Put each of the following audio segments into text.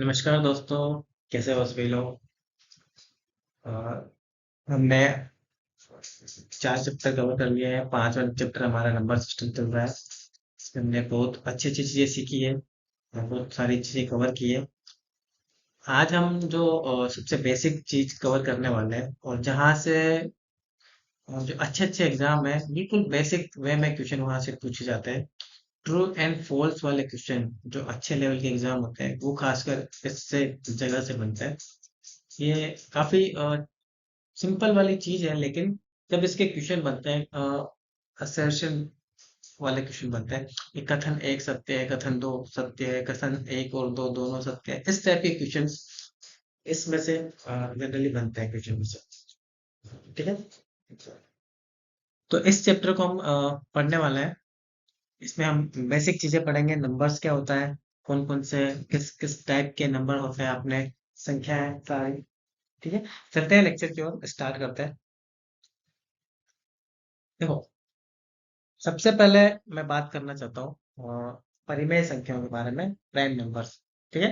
नमस्कार दोस्तों। कैसे हो सभी लोग। अ, हमने 4 चैप्टर कवर कर लिए हैं। 5वां चैप्टर हमारा नंबर सिस्टम चल रहा है। इसमें हमने बहुत अच्छी अच्छी चीजें सीखी है और बहुत सारी चीजें कवर की है। आज हम जो सबसे बेसिक चीज कवर करने वाले हैं और जहाँ से जो अच्छे अच्छे एग्जाम है बिल्कुल बेसिक वे में क्वेश्चन वहां से पूछे जाते हैं। ट्रू एंड फॉल्स वाले क्वेश्चन जो अच्छे लेवल के एग्जाम होते हैं वो खासकर इससे जगह से बनता है। ये काफी सिंपल वाली चीज है, लेकिन जब इसके क्वेश्चन बनते हैं असर्शन वाले क्वेश्चन बनते हैं, ये कथन एक सत्य है, कथन दो सत्य है, कथन एक और दो दोनों सत्य है, इस टाइप के क्वेश्चन इसमें से जनरली बनते हैं क्वेश्चन में से। ठीक है। तो इस चैप्टर को हम पढ़ने वाले हैं। इसमें हम बेसिक चीजें पढ़ेंगे। नंबर्स क्या होता है, कौन कौन से किस किस टाइप के नंबर होते हैं, अपने संख्या है सारी। ठीक है। चलते हैं लेक्चर की ओर, स्टार्ट करते हैं। देखो, सबसे पहले मैं बात करना चाहता हूँ परिमेय संख्याओं के बारे में, प्राइम नंबर्स। ठीक है।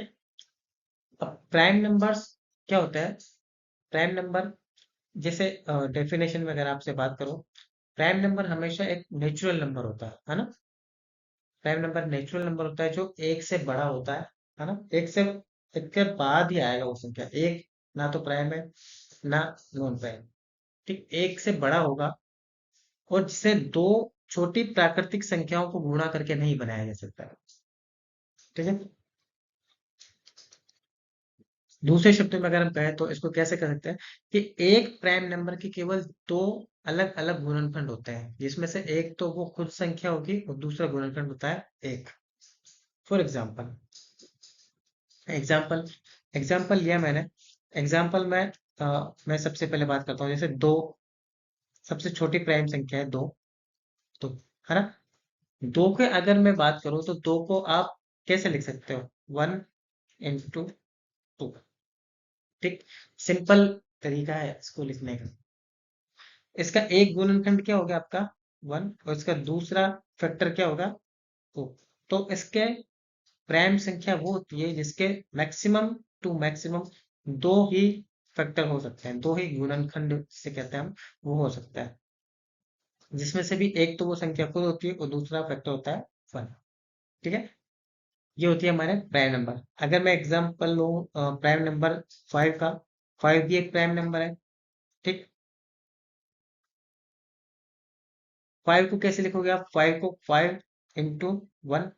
अब प्राइम नंबर्स क्या होता है। प्राइम नंबर जैसे डेफिनेशन में अगर आपसे बात करूं, प्राइम नंबर हमेशा एक नेचुरल नंबर होता है ना। प्राइम नंबर नेचुरल नंबर होता है जो एक से बड़ा होता है ना। एक के बाद ही आएगा वो संख्या। एक ना तो प्राइम है ना नॉन प्राइम। ठीक, एक से बड़ा होगा और जिसे दो छोटी प्राकृतिक संख्याओं को गुणा करके नहीं बनाया जा सकता है। ठीक है। दूसरे शब्दों में अगर हम कहें तो इसको कैसे कर सकते हैं कि एक प्राइम नंबर के केवल दो अलग अलग गुणनखंड होते हैं, जिसमें से एक तो वो खुद संख्या होगी और दूसरा गुणनखंड होता है एक। फॉर एग्जाम्पल, एग्जाम्पल एग्जाम्पल लिया मैंने। एग्जाम्पल में मैं सबसे पहले बात करता हूँ, जैसे दो सबसे छोटी प्राइम संख्या है दो। तो है ना, दो के अगर मैं बात करूँ तो दो को आप कैसे लिख सकते हो, 1 into 2। ठीक, सिंपल तरीका है इसको लिखने का। इसका एक गुणनखंड क्या हो गया आपका 1, और इसका दूसरा फैक्टर क्या होगा 2। तो इसके प्राइम संख्या वो होती है जिसके मैक्सिमम टू मैक्सिमम दो ही फैक्टर हो सकते हैं, दो ही गुणनखंड से कहते हैं हम, वो हो सकता है। जिसमें से भी एक तो वो संख्या खुद होती है और दूसरा फैक्टर होता है 1। ठीक है। ये होती है हमारे प्राइम नंबर। अगर मैं एग्जांपल लूँ प्राइम नंबर 5 का, 5 भी एक प्राइम नंबर है। ठीक, 5 को कैसे लिखोगे आप, 5 को 5 into 1।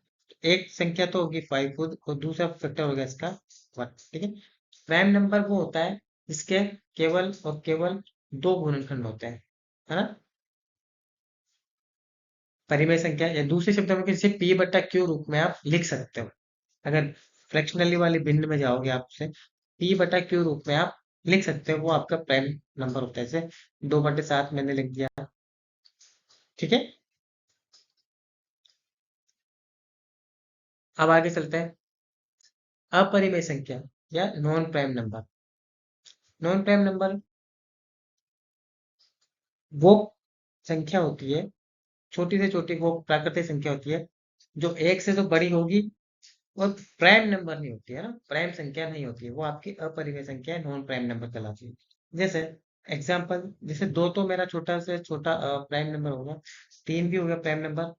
एक संख्या तो होगी 5 खुद और दूसरा फैक्टर होगा इसका 1। ठीक है। प्राइम नंबर वो होता है जिसके केवल और केवल दो गुणनखंड होते हैं, है ना। परिमेय संख्या या दूसरे शब्दों में किसी p बट्टा q रूप में आप लिख सकते हो। अगर फ्रैक्शनली वाली भिन्न में जाओगे आपसे, p बटा q रूप में आप लिख सकते हो, वो आपका प्राइम नंबर होता है। जैसे 2/7 मैंने लिख दिया। ठीक है। अब आगे चलते हैं। अपरिमेय संख्या या non prime number. Non prime number वो संख्या होती है, छोटी से छोटी वो प्राकृतिक संख्या होती है जो एक से तो बड़ी होगी और प्राइम नंबर नहीं होती है ना, प्राइम संख्या नहीं होती है, वो आपकी अपरिमेय संख्या नॉन प्राइम नंबर कहलाती है। जैसे एग्जाम्पल, जैसे दो तो मेरा छोटा से छोटा प्राइम नंबर होगा, तीन भी हो गया प्राइम नंबर।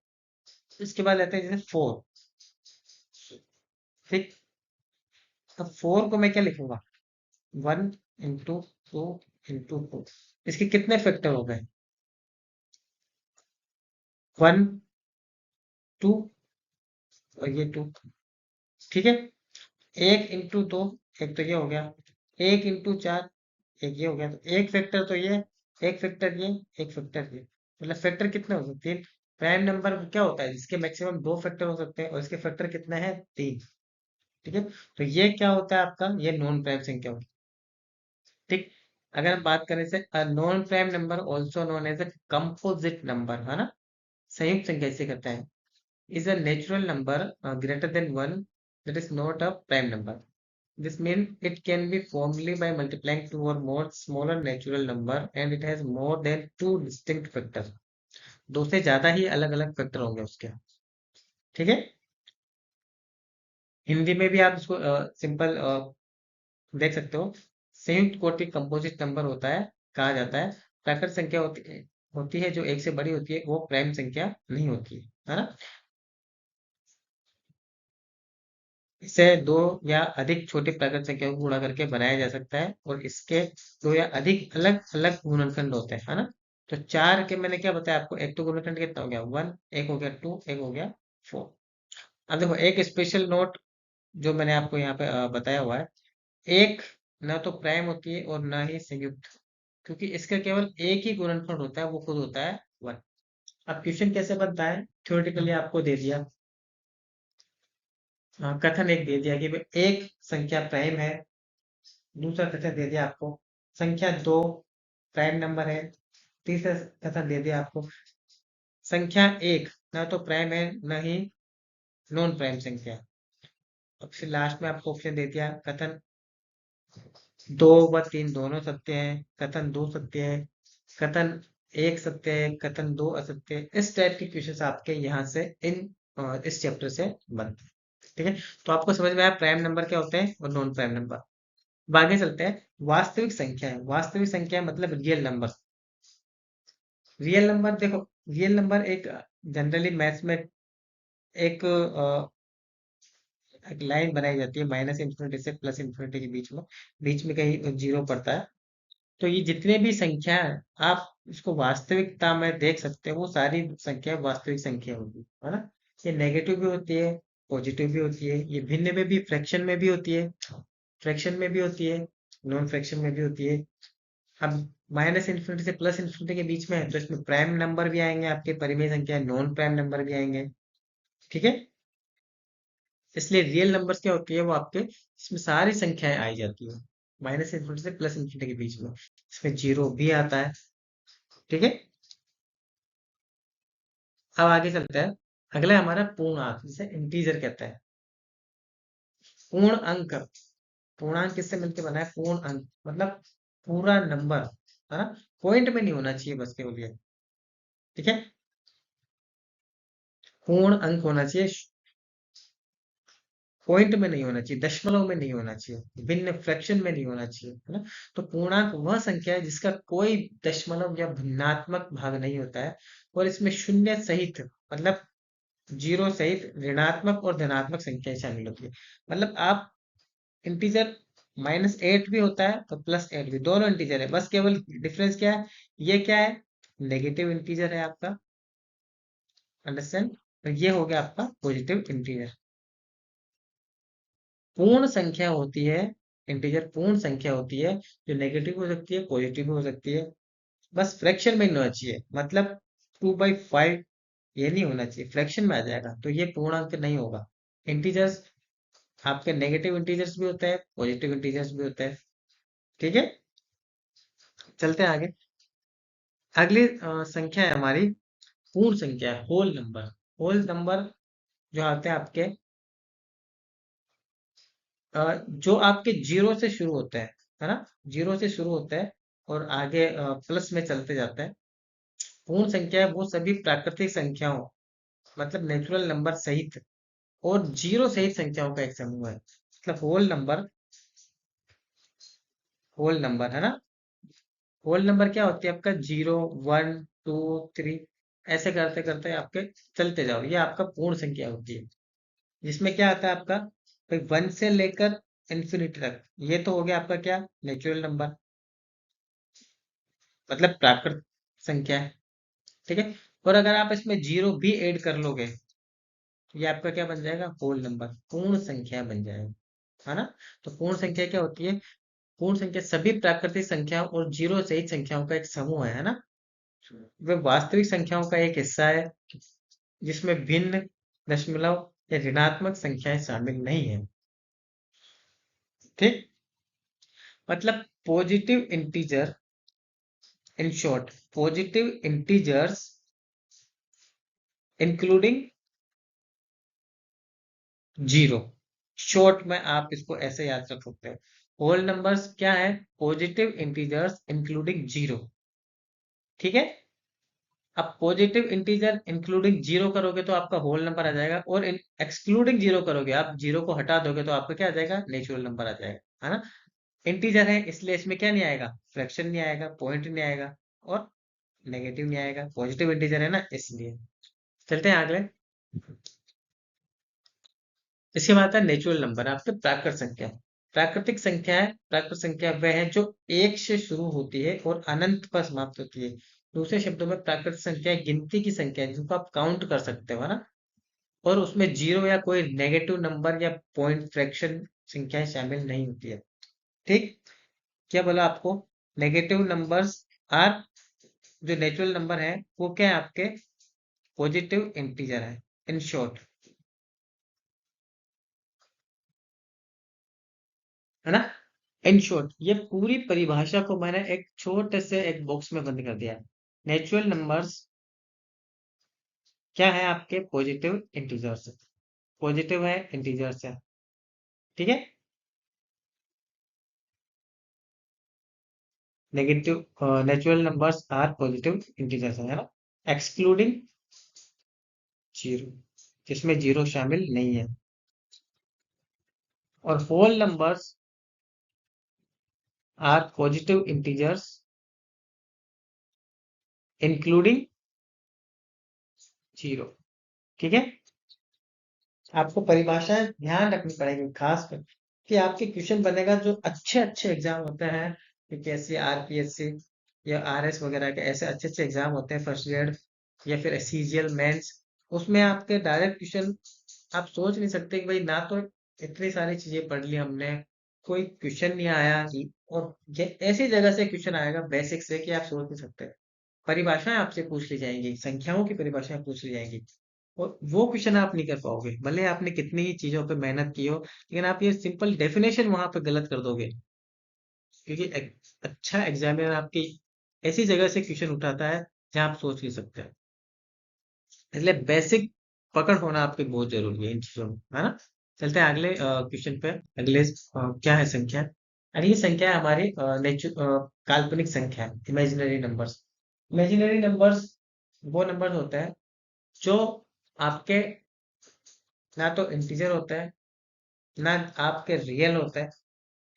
इसके बाद लेते हैं जैसे 4। ठीक, अब 4 को मैं क्या लिखूंगा, 1 into 2 into 4। इसके कितने फैक्टर हो गए, 1 2 और ये 2। ठीक है। 1 into 2, एक तो ये हो गया, 1 into 4, एक ये हो गया। तो एक फैक्टर तो ये, एक फैक्टर ये, एक फैक्टर ये, मतलब फैक्टर कितने हो सकते हैं। प्राइम नंबर क्या होता है जिसके मैक्सिमम दो फैक्टर हो सकते हैं और इसके फैक्टर कितने हैं, 3। ठीक है। तो ये क्या होता है आपका, ये नॉन प्राइम संख्या होती है। ठीक, अगर हम बात करें से non prime number also known as a composite number, है ना, संयुक्त संख्या इसे कहते हैं, is a natural number greater than 1 that is not a prime number. This means it can be formally by multiplying two or more smaller natural number and it has more than two distinct factors. दो से ज्यादा ही अलग अलग factor होंगे उसके। ठीक है। हिंदी में भी आप इसको सिंपल देख सकते हो। संयुक्त कोटि कंपोजिट नंबर होता है, कहा जाता है। प्राकृत संख्या होती है जो एक से बड़ी होती है, वो प्राइम संख्या नहीं होती है ना। इसे दो या अधिक छोटी प्राकृत संख्याओं को गुणा करके बनाया जा सकता है, और इसके दो या अधिक अलग अलग गुणनखंड होते हैं, है ना। तो चार के मैंने क्या बताया आपको, एक तो गुणनखंड कितना हो गया 1, एक हो गया 2, एक हो गया 4। अब देखो एक स्पेशल नोट जो मैंने आपको यहाँ पे बताया हुआ है, एक ना तो प्राइम होती है और ना ही संयुक्त, क्योंकि इसका केवल एक ही गुणनफल होता है, वो खुद होता है 1। अब क्वेश्चन कैसे बनता है, थ्योरेटिकली आपको दे दिया, कथन एक दे दिया कि भाई एक संख्या प्राइम है। दूसरा कथन दे दिया आपको संख्या दो प्राइम नंबर है। तीसरा कथन दे दिया आपको संख्या एक ना तो प्राइम है ना ही नॉन प्राइम संख्या। अब फिर लास्ट में आपको ऑप्शन दे दिया कथन दो व तीन दोनों सत्य है, कथन दो सत्य है, कथन एक सत्य है, कथन दो असत्य है। इस टाइप के क्वेश्चंस आपके यहाँ से इस चैप्टर से बनते हैं। ठीक है, तो आपको समझ में आया प्राइम नंबर क्या होते हैं और नॉन प्राइम नंबर। अब आगे चलते हैं। वास्तविक संख्या है, वास्तविक संख्या मतलब रियल नंबर। रियल नंबर देखो, रियल नंबर एक जनरली मैथ्स में एक एक लाइन बनाई जाती है माइनस इंफिनिटी से प्लस इंफिनिटी के बीच में कहीं जीरो पड़ता है। तो ये जितने भी संख्या है, आप इसको वास्तविकता में देख सकते हो, वो सारी संख्या वास्तविक संख्या होगी, है ना। ये नेगेटिव भी होती है, पॉजिटिव भी होती है, ये भिन्न में भी, फ्रैक्शन में भी होती है, फ्रैक्शन में भी होती है, नॉन फ्रैक्शन में भी होती है। अब माइनस इंफिनिटी से प्लस इंफिनिटी के बीच में है, तो इसमें प्राइम नंबर भी आएंगे, आपके परिमेय संख्या, नॉन प्राइम नंबर भी आएंगे। ठीक है, इसलिए रियल नंबर्स क्या होती है, वो आपके इसमें सारी संख्याएं आई जाती है माइनस इंफिनिटी से प्लस इंफिनिटी के बीच में। इसमें जीरो भी आता है। ठीक है, अब आगे चलते हैं। अगला है हमारा पूर्णांक, जिसे इंटीजर कहते हैं। पूर्ण अंक, पूर्णांक किससे मिलकर बना है, पूर्ण अंक मतलब पूरा नंबर, है ना। पॉइंट में नहीं होना चाहिए बस केवल ये। ठीक है, पूर्ण अंक होना चाहिए, पॉइंट में नहीं होना चाहिए, दशमलव में नहीं होना चाहिए, भिन्न फ्रैक्शन में नहीं होना चाहिए, है ना। तो पूर्णांक वह संख्या है जिसका कोई दशमलव या भिन्नात्मक भाग नहीं होता है, और इसमें शून्य सहित मतलब जीरो सहित ऋणात्मक और धनात्मक संख्याएं शामिल होती है। मतलब आप इंटीजर -8 भी होता है तो +8 भी, दोनों इंटीजर है, बस केवल डिफरेंस क्या है, ये क्या है, नेगेटिव इंटीजर है आपका, अंडरस्टैंड। तो ये हो गया आपका पॉजिटिव इंटीजर। पूर्ण संख्या होती है, इंटीजर पूर्ण संख्या होती है, जो नेगेटिव हो सकती है, पॉजिटिव हो सकती है, बस फ्रैक्शन में नहीं होना चाहिए। मतलब 2/5 ये नहीं होना चाहिए, फ्रैक्शन में आ जाएगा तो ये पूर्णांक नहीं होगा। इंटीजर्स आपके नेगेटिव इंटीजर्स भी होते हैं, पॉजिटिव इंटीजर्स भी होते हैं। ठीक है, चलते हैं आगे। अगली संख्या है हमारी पूर्ण संख्या, होल नंबर। होल नंबर जो आते हैं आपके जो आपके जीरो से शुरू होते हैं, है ना, जीरो से शुरू होता है और आगे प्लस में चलते जाता है। पूर्ण संख्या है वो सभी प्राकृतिक संख्याओं मतलब नेचुरल नंबर सहित और जीरो सहित संख्याओं का एक समूह है। मतलब होल नंबर है ना। होल नंबर क्या होती है आपका, 0 1 2 3 ऐसे करते करते आपके चलते जाओ, ये आपका पूर्ण संख्या होती है। जिसमें क्या आता है आपका, भाई 1 से लेकर इंफिनिटी तक, ये तो हो गया आपका क्या, नेचुरल नंबर मतलब प्राकृत संख्या है। ठीक है, और अगर आप इसमें जीरो भी ऐड कर लोगे तो ये आपका क्या बन जाएगा, होल नंबर, पूर्ण संख्या बन जाएगा, है ना। तो पूर्ण संख्या क्या होती है, पूर्ण संख्या सभी प्राकृतिक संख्याओं और जीरो सहित संख्याओं का एक समूह है ना। वह वास्तविक संख्याओं का एक हिस्सा है जिसमें भिन्न दशमलव या ऋणात्मक संख्याएं शामिल नहीं है। ठीक, मतलब positive integer, in short positive integers including zero. Short में आप इसको ऐसे याद रख सकते हैं, होल नंबर्स क्या है, पॉजिटिव इंटीजर्स इंक्लूडिंग जीरो। ठीक है, अब पॉजिटिव इंटीजर इंक्लूडिंग जीरो करोगे तो आपका होल नंबर आ जाएगा, और एक्सक्लूडिंग जीरो करोगे, आप जीरो को हटा दोगे तो आपका क्या आ जाएगा, नेचुरल नंबर आ जाएगा, है ना। इंटीजर है इसलिए इसमें क्या नहीं आएगा, फ्रैक्शन नहीं आएगा, पॉइंट नहीं आएगा, और नेगेटिव नहीं आएगा, पॉजिटिव इंटीजर है ना इसलिए। चलते हैं अगले। इसके बाद है नेचुरल नंबर, आपके प्राकृत संख्या। प्राकृतिक संख्या है, प्राकृत संख्या वह है जो एक से शुरू होती है और अनंत पर समाप्त होती है। दूसरे शब्दों में प्राकृत संख्या गिनती की संख्या है जिनको आप काउंट कर सकते हो, है ना। और उसमें जीरो या कोई नेगेटिव नंबर या पॉइंट फ्रैक्शन संख्याएं शामिल नहीं होती है। ठीक, क्या बोला आपको, नेगेटिव नंबर्स आर, जो नेचुरल नंबर है वो क्या है आपके, पॉजिटिव इंटीजर है, इन शॉर्ट, है ना। इन शॉर्ट ये पूरी परिभाषा को मैंने एक छोटे से एक बॉक्स में बंद कर दिया है। नेचुरल नंबर्स क्या है, आपके पॉजिटिव इंटीजर्स, पॉजिटिव है इंटीजर्स है, ठीक है। Negative natural numbers are positive integers है ना, एक्सक्लूडिंग जीरो, जिसमें जीरो शामिल नहीं है। और whole numbers are positive integers including zero, ठीक है। आपको परिभाषाएं ध्यान रखनी पड़ेगी खास कर, कि आपके क्वेश्चन बनेगा जो अच्छे अच्छे एग्जाम होते हैं, यूपीएससी, आरपीएससी या आरएस वगैरह के ऐसे अच्छे अच्छे एग्जाम होते हैं, फर्स्ट ग्रेड या फिर सीजीएल मेंस, उसमें आपके डायरेक्ट क्वेश्चन आप सोच नहीं सकते कि भाई ना तो इतनी सारी चीजें पढ़ ली हमने, कोई क्वेश्चन नहीं आया, और ये ऐसी जगह से क्वेश्चन आएगा बेसिक से कि आप सोच नहीं सकते। परिभाषाएं आपसे पूछ ली जाएंगी, संख्याओं की परिभाषाएं पूछ ली जाएंगी, और वो क्वेश्चन आप नहीं कर पाओगे, भले आपने कितनी ही चीजों पे मेहनत की हो, लेकिन आप ये सिंपल डेफिनेशन वहां पे गलत कर दोगे, क्योंकि एक अच्छा एग्जामिनर आपकी ऐसी जगह से क्वेश्चन उठाता है जहां आप सोच नहीं सकते। इसलिए बेसिक पकड़ होना आपकी बहुत जरूरी है इन चीजों में, है ना। चलते हैं अगले क्वेश्चन पे। अगले क्या है संख्या, अगली संख्या है हमारी काल्पनिक संख्या, इमेजिनरी नंबर्स। इमेजिनरी नंबर्स वो नंबर्स होते हैं जो आपके ना तो इंटीजर होता है, ना आपके रियल होता है,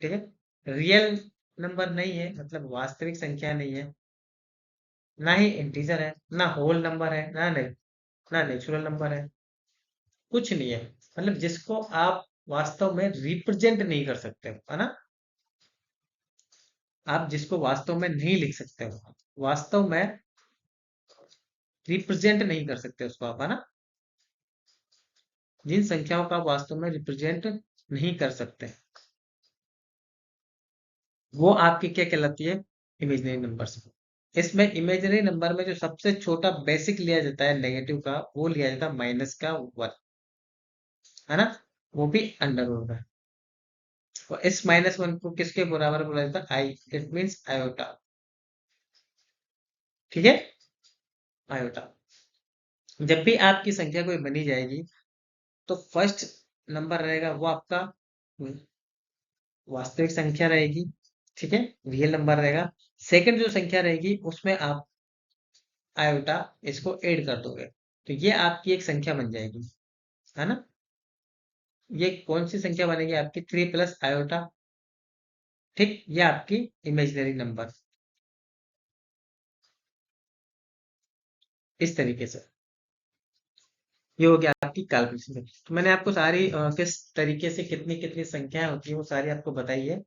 ठीक है। रियल नंबर नहीं है, मतलब वास्तविक संख्या नहीं है, ना ही इंटीजर है, ना होल नंबर है, ना नेचुरल नंबर है, कुछ नहीं है, मतलब जिसको आप वास्तव में रिप्रेजेंट नहीं कर सकते हो, है ना। आप जिसको वास्तव में नहीं लिख सकते हो, वास्तव में रिप्रेजेंट नहीं कर सकते उसको आप, है ना। जिन संख्याओं का आप वास्तव में रिप्रेजेंट नहीं कर सकते, वो आपकी क्या कहलाती है, इमेजिनरी नंबर्स। इसमें इमेजिनरी नंबर में जो सबसे छोटा बेसिक लिया जाता है नेगेटिव का, वो लिया जाता है माइनस का वन, है ना, वो भी अंडर रूट में। और इस माइनस वन को किसके बराबर बोला जाता है, आई, इट मीन्स आयोटा, ठीक है, आयोटा। जब भी आपकी संख्या कोई बनी जाएगी तो फर्स्ट नंबर रहेगा वो आपका वास्तविक संख्या रहेगी, ठीक है, रियल नंबर रहेगा। सेकंड जो संख्या रहेगी उसमें आप आयोटा इसको ऐड कर दोगे, तो ये आपकी एक संख्या बन जाएगी, है ना। ये कौन सी संख्या बनेगी आपकी, थ्री प्लस आयोटा, ठीक, ये आपकी इमेजिनरी नंबर, इस तरीके से। ये हो गया आपकी काल्पनिक संख्या। तो मैंने आपको सारी किस तरीके से कितनी कितनी संख्याएं होती है वो सारी आपको बताई है,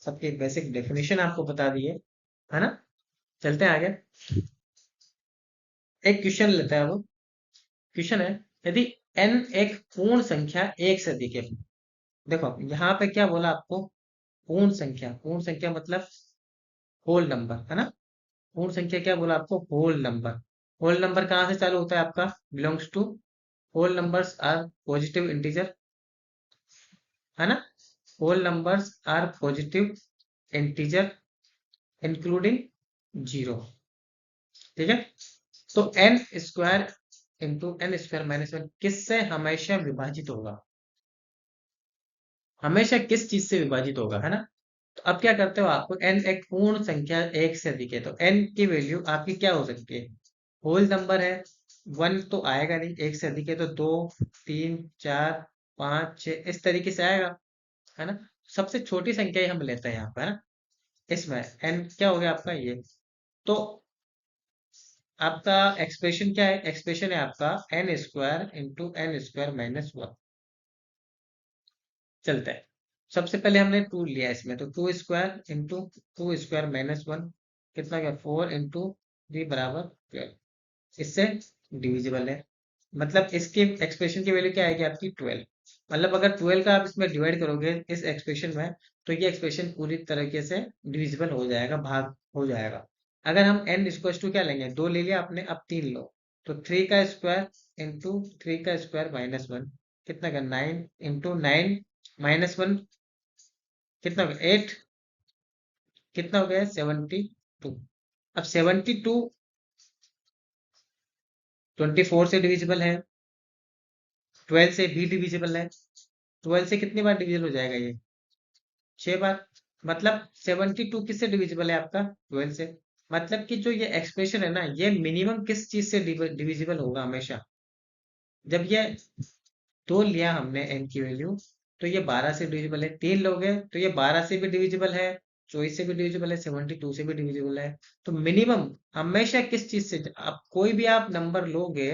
सबके बेसिक डेफिनेशन आपको बता दी है ना। चलते हैं आगे। एक क्वेश्चन लेते हैं, वो क्वेश्चन है, यदि n एक पूर्ण संख्या एक से अधिक है। देखो यहाँ पे क्या बोला आपको, पूर्ण संख्या, पूर्ण संख्या मतलब होल नंबर, है ना। पूर्ण संख्या क्या बोला आपको, होल नंबर। होल नंबर कहाँ से चालू होता है आपका, belongs to, whole numbers are positive integer, है ना। Whole numbers are positive integer including zero, ठीक है। तो n square into n square minus one किससे हमेशा विभाजित होगा, हमेशा किस चीज से विभाजित होगा, है ना। तो अब क्या करते हो, आपको n एक पूर्ण संख्या एक से अधिक है तो n की वैल्यू आपकी क्या हो सकती है, होल नंबर है, वन तो आएगा नहीं, एक से अधिक है तो दो, तीन, चार, पाँच, छः इस तरीके से आएगा, है ना। सबसे छोटी संख्या ही हम लेते हैं यहाँ पर, है ना। इसमें n क्या हो गया आपका ये, तो आपका एक्सप्रेशन क्या है, एक्सप्रेशन है आपका n square into n square minus one. चलता है, सबसे पहले हमने टू लिया इसमें, तो two square into two square minus one, कितना गया, फोर इंटू थ्री बराबर 12, इससे डिविजिबल है, मतलब इसकी एक्सप्रेशन की वैल्यू क्या आएगी आपकी 12। मतलब अगर 12 का आप इसमें डिवाइड करोगे इस एक्सप्रेशन में, तो ये एक्सप्रेशन पूरी तरीके से डिविजिबल हो जाएगा, भाग हो जाएगा। अगर हम एन इक्वल टू क्या लेंगे, दो ले लिया आपने, अब तीन लो, तो थ्री का स्क्वायर इंटू थ्री का स्क्वायर माइनस वन, कितना का, nine into nine minus one, कितना हो गया, एट, कितना हो गया, 72। अब 72 24 से डिविजिबल है, 12 से भी डिविजिबल है, 12 से कितनी बार डिविजिबल हो जाएगा ये, 6 बार। मतलब 72 किससे डिविजिबल है आपका, 12 से। मतलब कि जो ये एक्सप्रेशन है ना, ये मिनिमम किस चीज से डिविजिबल होगा हमेशा, जब ये दो लिया हमने एन की वैल्यू, तो ये 12 से डिविजिबल है, तीन लोग हैं तो ये 12 से भी डिविजिबल है, 24 से भी डिविजिबल है, 72 से भी डिविजिबल है। तो मिनिमम हमेशा किस चीज से, आप कोई भी आप नंबर लोगे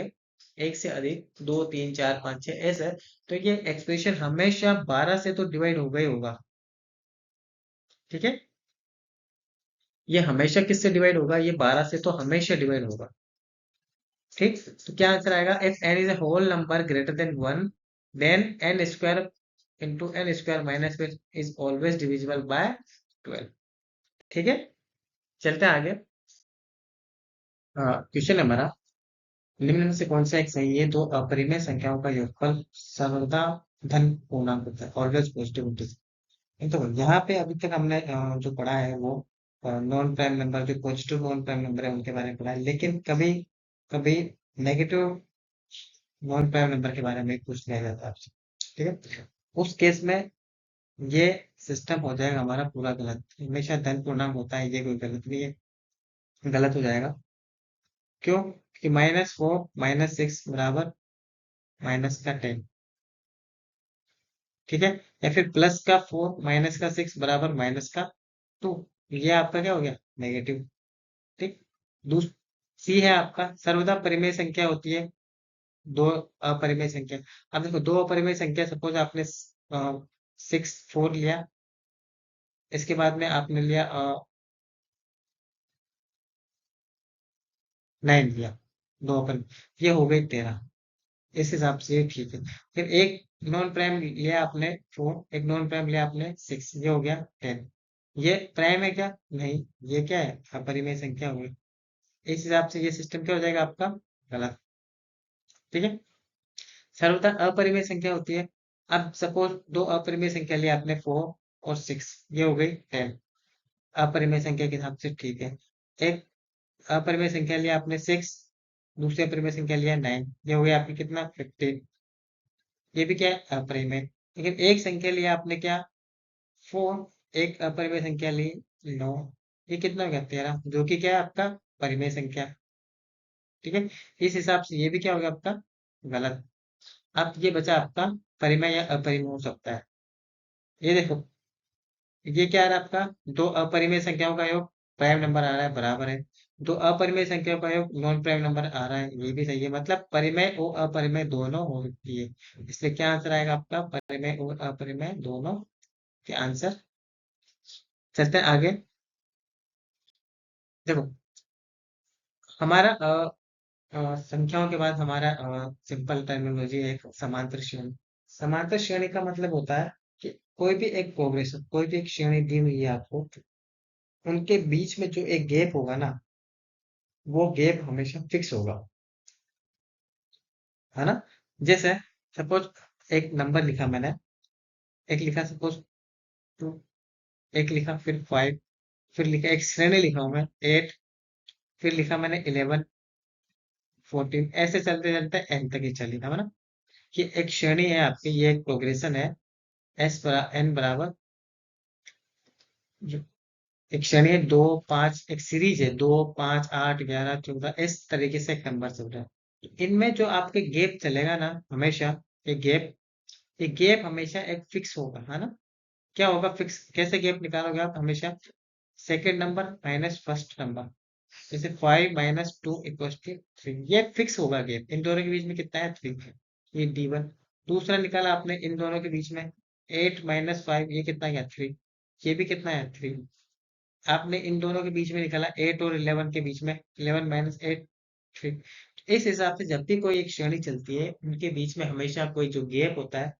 एक से अधिक, दो, तीन, चार, पाँच, छह ऐसे, तो ये एक्सप्रेशन हमेशा 12 से तो डिवाइड होगा ही होगा, ठीक है। ये हमेशा किससे डिवाइड होगा, ये 12 से तो हमेशा डिवाइड होगा, ठीक। तो क्या आंसर आएगा, if n is a whole number greater than one, then n square into n square minus is always divisible by 12, ठीक है। चलते हैं आगे। क्वेश्चन है हमारा, निम्न में से कौन सा एक सही है, दो अपरिमेय संख्याओं का योगफल सर्वदा धन पूर्णांक होता है, ऑलवेज पॉजिटिव होता है। तो यहाँ पे अभी तक हमने जो पढ़ा है वो नॉन प्राइम नंबर, जो पॉजिटिव नॉन प्राइम नंबर है उनके बारे में पढ़ा है, लेकिन कभी कभी नेगेटिव नॉन प्राइम नंबर के बारे में पूछ लिया जाता है आपसे, ठीक है। उस केस में ये सिस्टम हो जाएगा हमारा पूरा गलत, हमेशा धन पूर्णांक होता है, ये कोई गलत नहीं है, गलत हो जाएगा। क्यों, कि -4 -6 बराबर -10, ठीक है। या फिर प्लस का 4 -6 बराबर -2, ये आपका क्या हो गया, नेगेटिव, ठीक। दूस सी है आपका, सर्वदा परिमेय संख्या होती है, दो अपरिमेय संख्या। अब देखो, दो अपरिमेय संख्या, सपोज आपने 4 लिया, इसके बाद में आपने लिया 9 लिया, दो अपरिमेय, ये हो गई 13, इस हिसाब से ये ठीक है। फिर एक नॉन प्राइम लिया आपने 4, एक नॉन प्राइम लिया आपने 6, ये हो गया 10, ये प्राइम है क्या, नहीं, ये क्या है, अपरिमेय संख्या हो गई। इस हिसाब से ये सिस्टम क्या हो जाएगा आपका, गलत, ठीक है। सर्वथा अपरिमेय संख्या होती है। अब सपोज दो अपरिमेय संख्या लिया आपने 4 और 6, ये हो गई 10, अपरिमेय संख्या के हिसाब से ठीक है। एक अपरिमेय संख्या लिया आपने 6, दूसरी अपरिमेय संख्या लिया 9, ये हो गया आपकी कितना, 15, ये भी क्या है, अपरिमेय। लेकिन एक संख्या लिया आपने क्या, 4, एक अपरिमेय संख्या ली 9, ये कितना हो गया, 13, जो कि क्या है आपका परिमेय संख्या, ठीक है। इस हिसाब से ये भी क्या हो गया आपका, गलत। अब ये बचा आपका परिमेय या अपरिमेय हो सकता है। ये देखो, ये क्या आ रहा है आपका, दो अपरिमेय संख्याओं का योग प्राइम नंबर आ रहा है, बराबर है। दो अपरिमेय संख्याओं का योग नॉन प्राइम नंबर आ रहा है, ये भी सही है, मतलब परिमेय और अपरिमेय दोनों हो सकती है। इसलिए क्या आंसर आएगा आपका, परिमेय और अपरिमेय दोनों के आंसर। चलते हैं आगे। देखो, हमारा संख्याओं के बाद हमारा सिंपल टर्मिनोलॉजी है, एक समांतर श्रेणी। समांतर श्रेणी का मतलब होता है कि कोई भी एक प्रोग्रेशन, कोई भी एक श्रेणी दी हुई है आपको, उनके बीच में जो एक गैप होगा ना, वो गैप हमेशा फिक्स होगा, है ना। जैसे सपोज एक नंबर लिखा मैंने, एक लिखा सपोज 2, एक लिखा फिर 5, फिर लिखा एक श्रेणी लिखा हूं मैं 8, फिर लिखा मैंने 11, 14, ऐसे चलते चलते एन तक ही चली था, है ना। ये एक श्रेणी है आपकी, ये एक प्रोग्रेशन है, एन बराबर जो एक श्रेणी है 2 5, एक सीरीज है 2 5 8 11 14, इस तरीके से एक नंबर चल रहा है। तो इनमें जो आपके गैप चलेगा ना हमेशा, ये गैप हमेशा एक फिक्स होगा, है ना। क्या होगा फिक्स, कैसे गैप निकालोगे आप हमेशा, second number minus first number, जैसे 5 - 2 = 3, ये फिक्स होगा गैप, इन दोनों के बीच में कितना है 3 है, ये D1। दूसरा निकाला आपने इन दोनों के बीच में 8 - 5, ये कितना गया 3, ये भी कितना है 3। आपने इन दोनों के बीच में निकाला 8 और 11 के बीच में, 11 - 8 3। इस हिसाब से जब भी कोई एक श्रेणी चलती है उनके बीच में हमेशा कोई जो गैप होता है,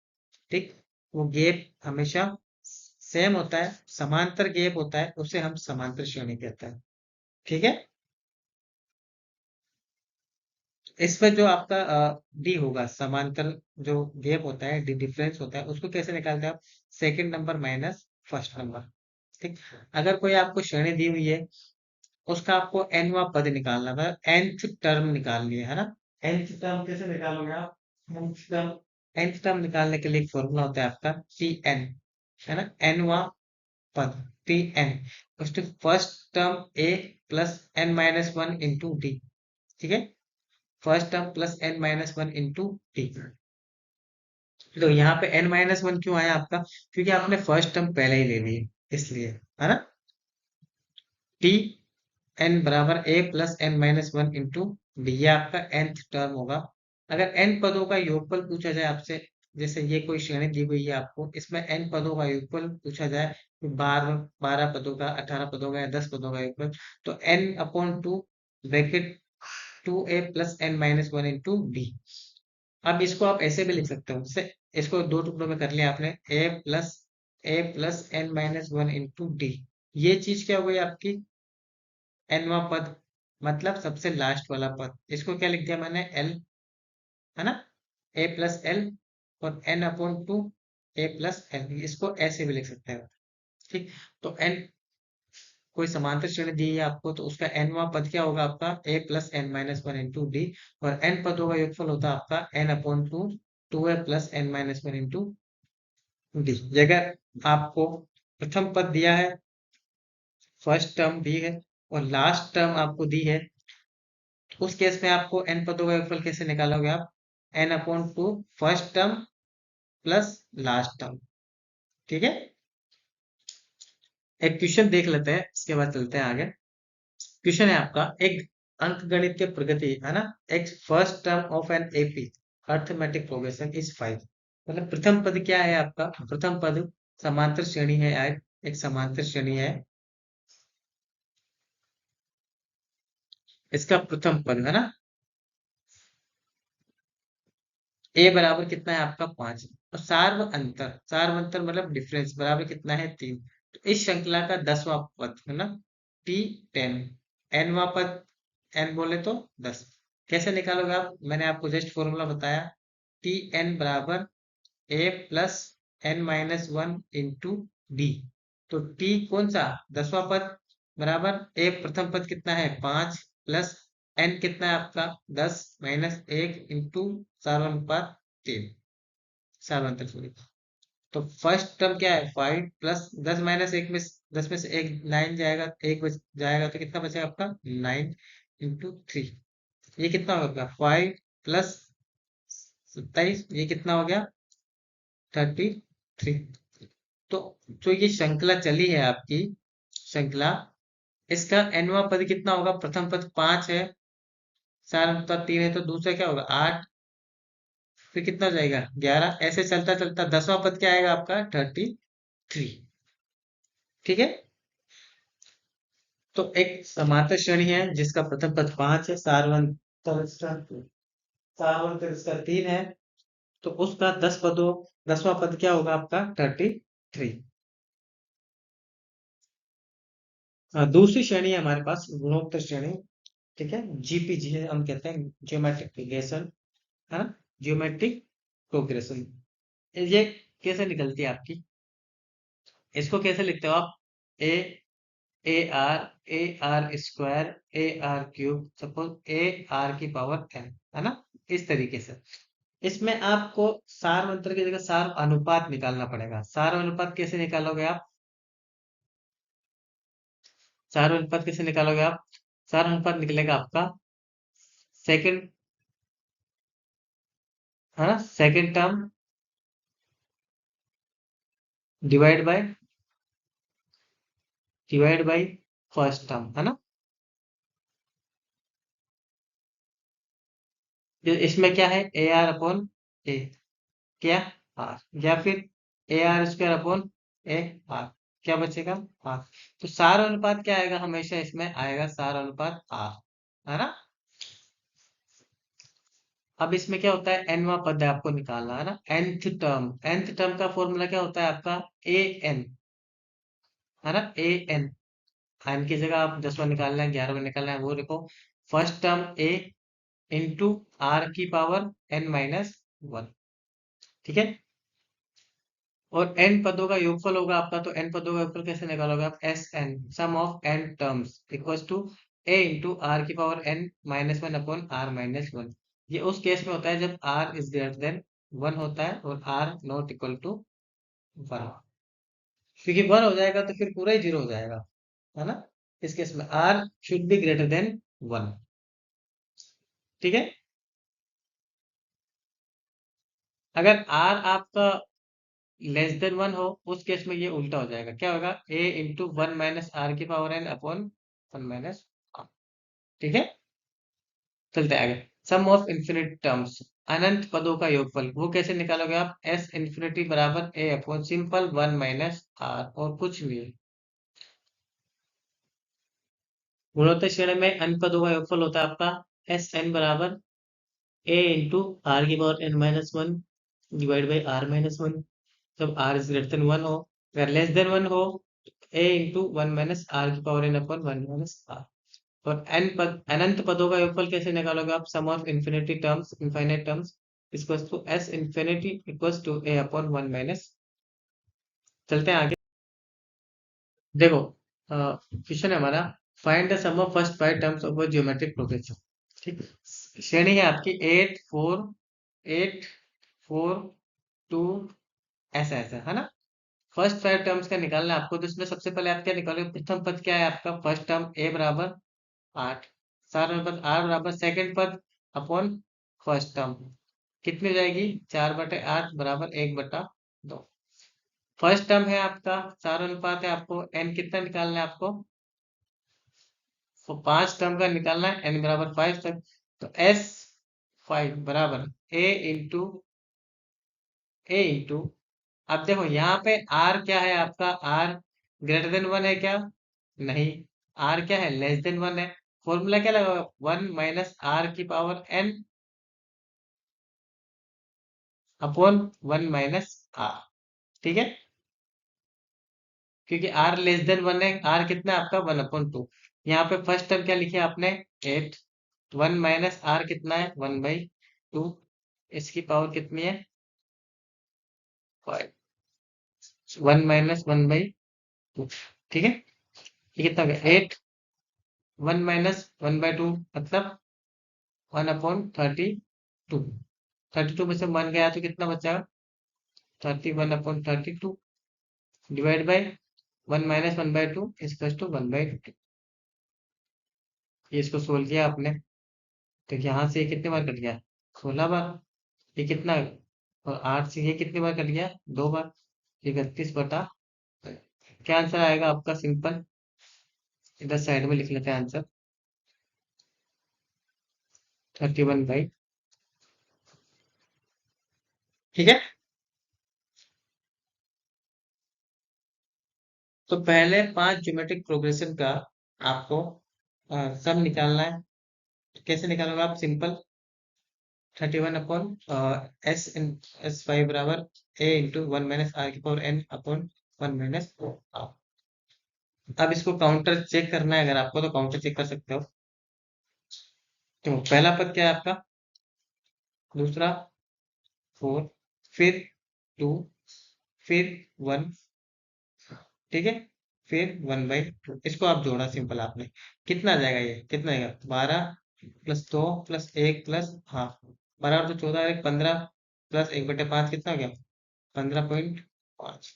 ठीक, वो गैप हमेशा सेम होता है, समांतर गैप होता है, उसे हम समांतर श्रेणी कहते हैं। ठीक है। इसमें जो आपका डी होगा, समांतर जो गैप होता है, डी डिफरेंस होता है, उसको कैसे निकालते हैं आप, second number minus first number. ठीक। अगर कोई आपको श्रेणी दी हुई है, उसका आपको nवां पद निकालना, मतलब nth टर्म निकालनी है ना। nth टर्म कैसे निकालोगे आप, nth टर्म निकालने के लिए एक फॉर्मूला होता है आपका Tn, है ना, nवां पद Tn first term a plus n - 1 into D. ठीक है, first term plus n - 1 into T. तो यहाँ पे n - 1 क्यों आया आपका, क्योंकि आपने फर्स्ट टर्म पहले ही ले ली है, इसलिए, है ना। टी n बराबर a plus n - 1 into D, ये आपका nth टर्म होगा। अगर n पदों का योगफल पूछा जाए आपसे, जैसे ये कोई श्रेणी दी हुई है आपको, इसमें n पदों का योगफल पूछा जाए, 12 पदों का, 18 पदों का या 10 पदों का योगफल, तो n/2 bracket 2a plus n - 1 into D. अब इसको आप ऐसे भी लिख सकते हो, जैसे इसको दो टुकड़ों में कर लिया आपने, a plus n - 1 into D. ये चीज क्या हो गई आपकी, nवां पद, मतलब सबसे लास्ट वाला पद। इसको क्या लिख दिया मैंने, l, है ना, a+l, और n/2 a+l, इसको ऐसे भी लिख सकते हैं। ठीक। तो n, कोई समांतर श्रेणी दी है आपको, तो उसका nवां पद क्या होगा आपका, a plus n - 1 into D, और n पदों का योगफल होता है आपका n/2 2a plus n - 1 into D. अगर आपको प्रथम पद दिया है, फर्स्ट टर्म दी है, और लास्ट टर्म आपको दी है, तो उस केस में आपको n पदों का योगफल कैसे निकालोगे आप, n/2 first term plus last term. ठीक है। एक क्वेश्चन देख लेते हैं, इसके बाद चलते हैं आगे। क्वेश्चन है आपका, एक अंकगणित के प्रगति, है ना, एक first term of an AP arithmetic progression is 5। मतलब प्रथम पद क्या है आपका, प्रथम पद समांतर श्रेणी है, एक समांतर श्रेणी है, इसका प्रथम पद, है ना, ए बराबर कितना है आपका 5, और सार्व अंतर मतलब डिफरेंस बराबर कितना है 3। तो इस श्रृंखला का 10वां पद, है ना, T10, nवां पद, n बोले तो 10। कैसे निकालोगे आप, मैंने आपको जस्ट फॉर्मूला बताया, Tn बराबर a plus n - 1 into D. तो t कौन सा, 10वां पद, बराबर a प्रथम पद कितना है 5, प्लस n कितना है आपका 10 -1 इंटू सार्वनुपात 3, सार्वंतर सॉरी। तो फर्स्ट टर्म क्या है 5, प्लस 10 - 1 में, 10 में से एक 9 जाएगा, एक बच जाएगा, तो कितना बचेगा आपका 9 इंटू 3। ये कितना होगा 5 प्लस 27, ये कितना हो गया 33। तो जो ये श्रृंखला चली है आपकी श्रृंखला, इसका nवां पद कितना होगा, प्रथम पद 5 है, चार अनुपात 3 है, तो दूसरा क्या होगा 8, फिर कितना हो जाएगा 11, ऐसे चलता चलता 10वां पद क्या आएगा आपका 33। ठीक है। तो एक समांतर श्रेणी है जिसका प्रथम पद 5 है, सारवंतर इसका 3 है, तो उसका 10वां पद क्या होगा आपका 33। दूसरी श्रेणी है हमारे पास गुणोत्तर श्रेणी। ठीक है, जीपीजी है, हम कहते हैं ज्योमेट्रिक प्रोग्रेशन, है ना, ज्योमेट्रिक प्रोग्रेशन। ये कैसे निकलती है आपकी, इसको कैसे लिखते हो आप, A A R square AR³ suppose AR⁴ है ना, इस तरीके से। इसमें आपको सार मंत्र की जगह सार अनुपात निकालना पड़ेगा। सार अनुपात कैसे निकालोगे आप, सार अनुपात कैसे निकालोगे आप? सार अनुपात निकलेगा आपका सेकंड, है ना, second term divide by first term, है ना। इसमें क्या है, ए आर अपॉन ए, क्या, आर, या फिर ए R square upon A R, क्या बचेगा, आर। तो सार अनुपात क्या आएगा, हमेशा इसमें आएगा सार अनुपात आर, है ना। अब इसमें क्या होता है, एनवा पद है, आपको निकालना है ना, nth टर्म का फॉर्मूला क्या होता है आपका, ए एन, है ना, ए एन। एन की जगह आप 10वां निकालना है, 11वां निकालना है, वो देखो, first term a into are की पावर एन माइनस वन, ठीक है। और एन पदों का योगफल होगा आपका, तो एन पदों का योगफल कैसे निकालोगे आप, S N, sum of N terms equals to A into are की power N minus one upon R minus one. ये उस केस में होता है जब R is greater than one होता है और R not equal to one, क्योंकि वन हो जाएगा तो फिर पूरा ही जीरो हो जाएगा, है ना। इस केस में r should be greater than one, ठीक है। अगर आर आपका लेस देन वन हो, उस केस में ये उल्टा हो जाएगा, क्या होगा, a into one minus are की power N upon one minus, ठीक है। चलते आगे, सम ऑफ इन्फिनिट टर्म्स, अनंत पदों का योगफल, वो कैसे निकालोगे आप, एस इन्फिनिटी बराबर A upon simple one minus R, और कुछ नहीं। गुणोत्तर श्रेणी में अन पदों का योगफल होता है आपका एस एन बराबर ए इंटू आर की power N minus one divide by R minus one, जब R is greater than one हो। अगर लेस देन वन हो, A into one minus are की power N upon one minus R. और N पद, अनंत पदों का योगफल कैसे निकालोगे आप, sum of infinity terms, infinite terms equals to S infinity equals to A upon one minus. चलते हैं आगे, देखो, क्वेश्चन है हमारा, find the sum of first five terms of a geometric progression, ठीक। श्रेणी है आपकी eight four, eight four two, ऐसा ऐसा, है ना। फर्स्ट फाइव टर्म्स का निकालना है आपको, तो इसमें सबसे पहले आप क्या निकालोगे, प्रथम पद क्या है आपका, फर्स्ट टर्म ए बराबर आठ, सार पद आर बराबर सेकंड पद अपॉन फर्स्ट टर्म, कितनी हो जाएगी, चार बटे आठ बराबर एक बटा दो। फर्स्ट टर्म है आपका, सार अनुपात है, आपको एन कितना निकालना है आपको, तो पांच टर्म का निकालना है, एन बराबर फाइव तक, तो एस फाइव बराबर ए इंटू ए इंटू, अब देखो यहाँ पे आर क्या है आपका, आर ग्रेटर देन वन है क्या, नहीं, आर क्या है, लेस देन वन है। फॉर्मूला क्या लगा, वन माइनस आर की power N upon one minus r, ठीक है। क्योंकि आर लेस देन वन है, आर कितना है आपका, वन अपॉन टू। यहाँ पे फर्स्ट टर्म क्या लिखे आपने, एट, वन माइनस आर कितना है, वन बाई टू, इसकी पावर कितनी है, five, one minus one by two, ठीक है। ये कितना हो गया, eight, one minus one by two मतलब one upon thirty two, thirty two में से वन गया तो कितना बचा, thirty one upon thirty two divide by one minus one by two इसकस टू वन बाई टू। ये इसको सोल्व किया आपने, तो यहाँ से ये कितने बार कट गया, 16 बार, ये कितना, और आठ से ये कितनी बार कट गया, दो बार, 31 बटा, क्या आंसर आएगा आपका, सिंपल, इधर साइड में लिख लेते हैं आंसर, 31/, ठीक है। तो पहले पांच ज्योमेट्रिक प्रोग्रेशन का आपको सम निकालना है, कैसे निकालोगे आप, simple, 31 upon S n S five बराबर ए इंटू वन माइनस आर की power N upon one minus r. अब इसको काउंटर चेक करना है, अगर आपको तो काउंटर चेक कर सकते हो। तो पहला पद क्या है आपका, दूसरा फोर, फिर टू, फिर वन, ठीक है, फिर वन बाई टू, इसको आप जोड़ा सिंपल आपने, कितना आ जाएगा, ये कितना आएगा, 12 प्लस 2 प्लस एक प्लस हाफ, 12 और 2 14, एक 15 प्लस एक बटे पाँच कितना हो गया, 15 पॉइंट 5।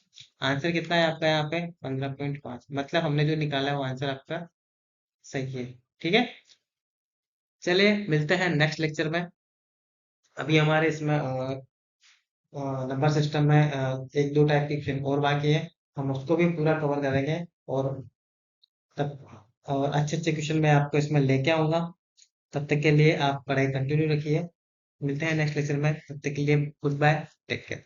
आंसर कितना है आपका यहाँ पे? 15.5। मतलब हमने जो निकाला है वो आंसर आपका सही है। ठीक है, चलिए मिलते हैं नेक्स्ट लेक्चर में। अभी हमारे इसमें नंबर सिस्टम में एक दो टाइप की क्वेश्चन और बाकी है, हम उसको भी पूरा कवर करेंगे। और तब और अच्छे अच्छे क्वेश्चन मैं आपको इसमें लेके आऊंगा। तब तक के लिए आप पढ़ाई कंटिन्यू रखिए। मिलते हैं नेक्स्ट लेक्चर में, तब तक के लिए गुड बाय, टेक केयर।